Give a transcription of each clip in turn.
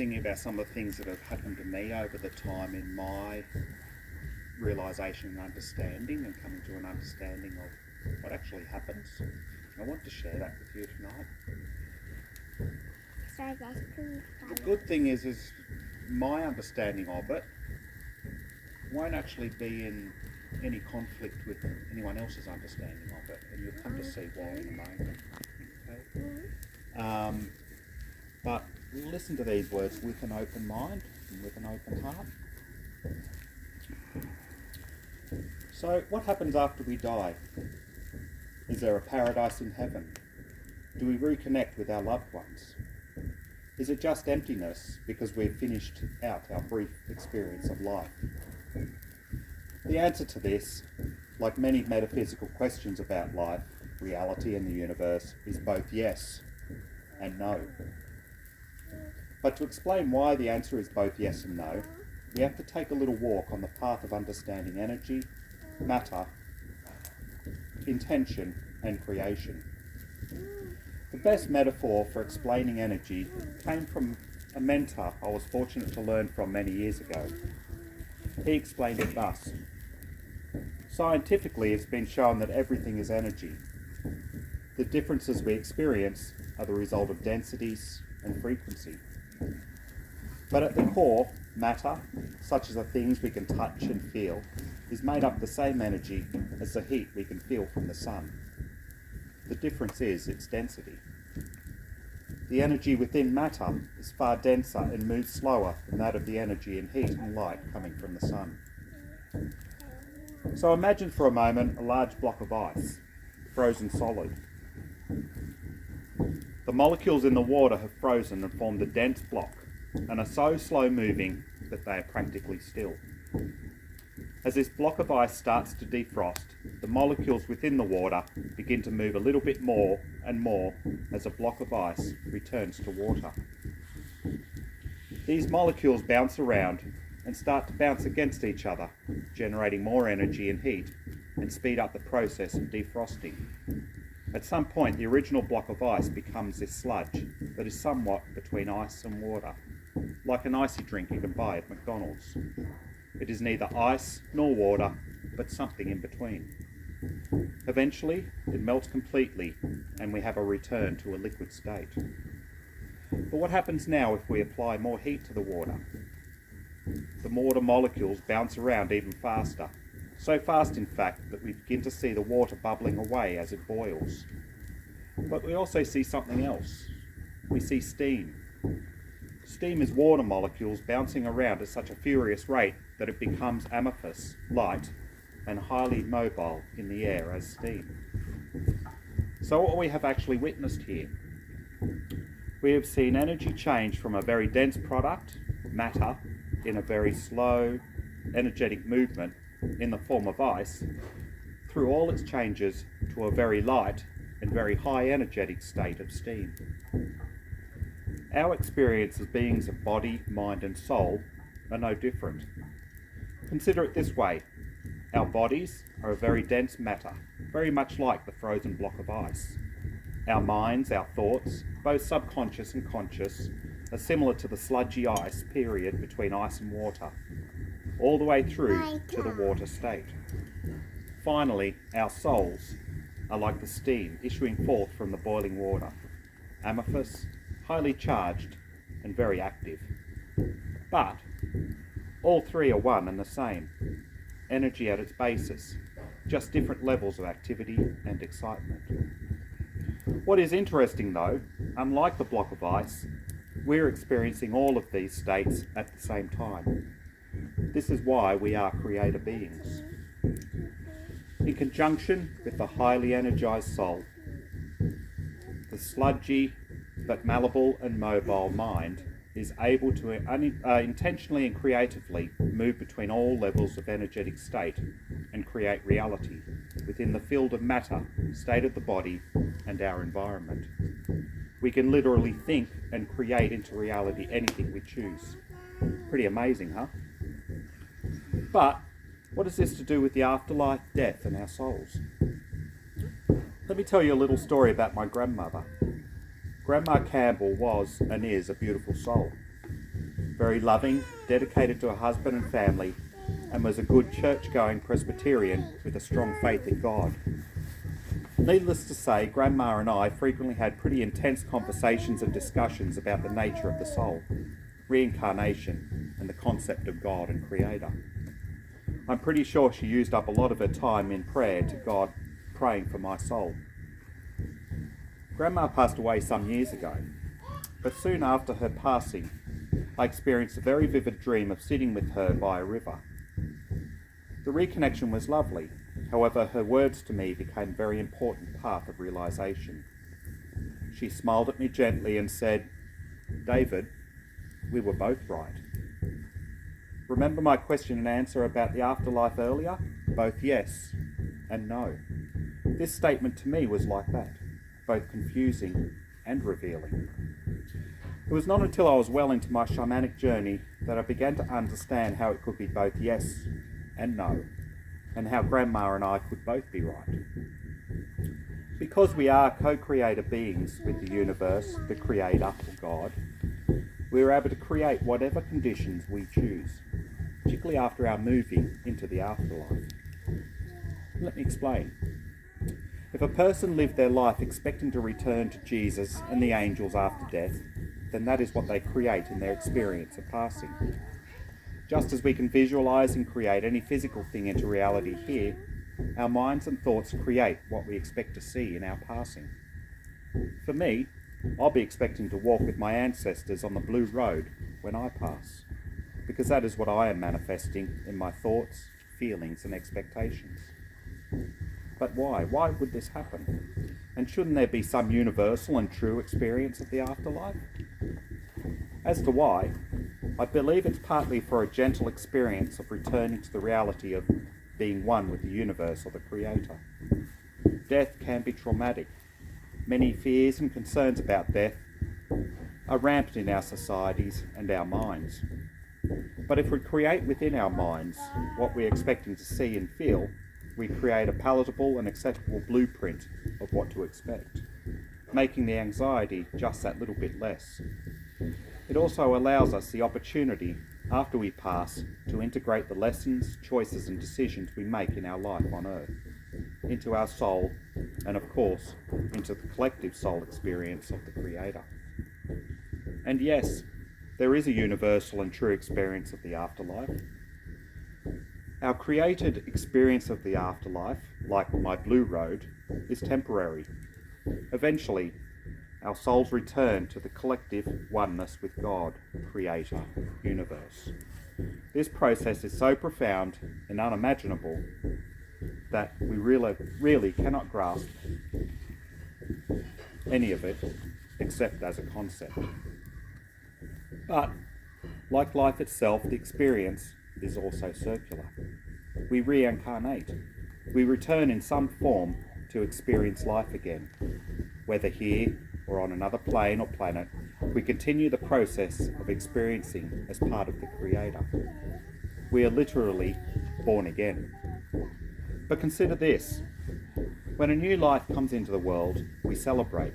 thinking about some of the things that have happened to me over the time in my realisation and understanding and coming to an understanding of what actually happens. I want to share that with you tonight. The good thing is my understanding of it won't actually be in any conflict with anyone else's understanding of it, and you'll come to see why in a moment. Okay? But listen to these words with an open mind and with an open heart. So, what happens after we die? Is there a paradise in heaven? Do we reconnect with our loved ones? Is it just emptiness because we've finished out our brief experience of life? The answer to this, like many metaphysical questions about life, reality and the universe, is both yes and no. But to explain why the answer is both yes and no, we have to take a little walk on the path of understanding energy, matter, intention, and creation. The best metaphor for explaining energy came from a mentor I was fortunate to learn from many years ago. He explained it thus. Scientifically, it's been shown that everything is energy. The differences we experience are the result of densities and frequency. But at the core, matter, such as the things we can touch and feel, is made up of the same energy as the heat we can feel from the sun. The difference is its density. The energy within matter is far denser and moves slower than that of the energy in heat and light coming from the sun. So imagine for a moment a large block of ice, frozen solid. The molecules in the water have frozen and formed a dense block and are so slow moving that they are practically still. As this block of ice starts to defrost, the molecules within the water begin to move a little bit more and more as a block of ice returns to water. These molecules bounce around and start to bounce against each other, generating more energy and heat, and speed up the process of defrosting. At some point, the original block of ice becomes this sludge that is somewhat between ice and water, like an icy drink you can buy at McDonald's. It is neither ice nor water, but something in between. Eventually, it melts completely, and we have a return to a liquid state. But what happens now if we apply more heat to the water? The water molecules bounce around even faster. So fast, in fact, that we begin to see the water bubbling away as it boils. But we also see something else. We see steam. Steam is water molecules bouncing around at such a furious rate that it becomes amorphous, light, and highly mobile in the air as steam. So what we have actually witnessed here, we have seen energy change from a very dense product, matter, in a very slow, energetic movement in the form of ice, through all its changes to a very light and very high energetic state of steam. Our experience as beings of body, mind and soul are no different. Consider it this way. Our bodies are a very dense matter, very much like the frozen block of ice. Our minds, our thoughts, both subconscious and conscious, are similar to the sludgy ice period between ice and water, all the way through to the water state. Finally, our souls are like the steam issuing forth from the boiling water, amorphous, highly charged, and very active. But all three are one and the same, energy at its basis, just different levels of activity and excitement. What is interesting though, unlike the block of ice, we're experiencing all of these states at the same time. This is why we are creator beings. In conjunction with the highly energized soul, the sludgy but malleable and mobile mind is able to intentionally and creatively move between all levels of energetic state and create reality within the field of matter, state of the body, and our environment. We can literally think and create into reality anything we choose. Pretty amazing, huh? But what is this to do with the afterlife, death, and our souls? Let me tell you a little story about my grandmother. Grandma Campbell was and is a beautiful soul. very loving, dedicated to her husband and family, and was a good church-going Presbyterian with a strong faith in God. Needless to say, Grandma and I frequently had pretty intense conversations and discussions about the nature of the soul, reincarnation, and the concept of God and Creator. I'm pretty sure she used up a lot of her time in prayer to God, praying for my soul. Grandma passed away some years ago, but soon after her passing, I experienced a very vivid dream of sitting with her by a river. The reconnection was lovely. However, her words to me became a very important part of realization. She smiled at me gently and said, "David, we were both right. Remember my question and answer about the afterlife earlier? Both yes and no." This statement to me was like that, both confusing and revealing. It was not until I was well into my shamanic journey that I began to understand how it could be both yes and no, and how Grandma and I could both be right. Because we are co-creator beings with the universe, the Creator, or God, we are able to create whatever conditions we choose, particularly after our moving into the afterlife. Let me explain. If a person lived their life expecting to return to Jesus and the angels after death, then that is what they create in their experience of passing. Just as we can visualize and create any physical thing into reality here, our minds and thoughts create what we expect to see in our passing. For me, I'll be expecting to walk with my ancestors on the blue road when I pass, because that is what I am manifesting in my thoughts, feelings, and expectations. But why? Why would this happen? And shouldn't there be some universal and true experience of the afterlife? As to why, I believe it's partly for a gentle experience of returning to the reality of being one with the universe or the Creator. Death can be traumatic. Many fears and concerns about death are rampant in our societies and our minds. But if we create within our minds what we're expecting to see and feel, we create a palatable and acceptable blueprint of what to expect, making the anxiety just that little bit less. It also allows us the opportunity, after we pass, to integrate the lessons, choices and decisions we make in our life on Earth into our soul, and of course, into the collective soul experience of the Creator. And yes, there is a universal and true experience of the afterlife. Our created experience of the afterlife, like my blue road, is temporary. Eventually, our souls return to the collective oneness with God, Creator, Universe. This process is so profound and unimaginable that we really cannot grasp any of it except as a concept. But, like life itself, the experience is also circular. We reincarnate. We return in some form to experience life again. Whether here or on another plane or planet, we continue the process of experiencing as part of the Creator. We are literally born again. But consider this. When a new life comes into the world, we celebrate.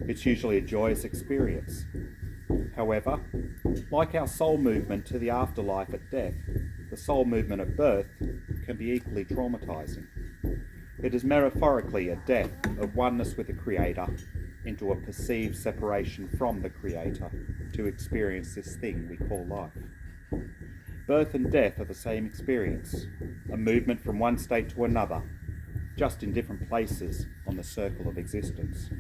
It's usually a joyous experience. However, like our soul movement to the afterlife at death, the soul movement at birth can be equally traumatizing. It is metaphorically a death of oneness with the Creator into a perceived separation from the Creator to experience this thing we call life. Birth and death are the same experience, a movement from one state to another, just in different places on the circle of existence.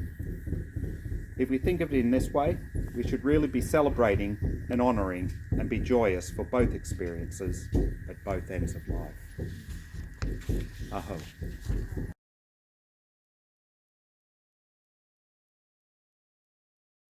If we think of it in this way, we should really be celebrating and honouring and be joyous for both experiences at both ends of life. Aho.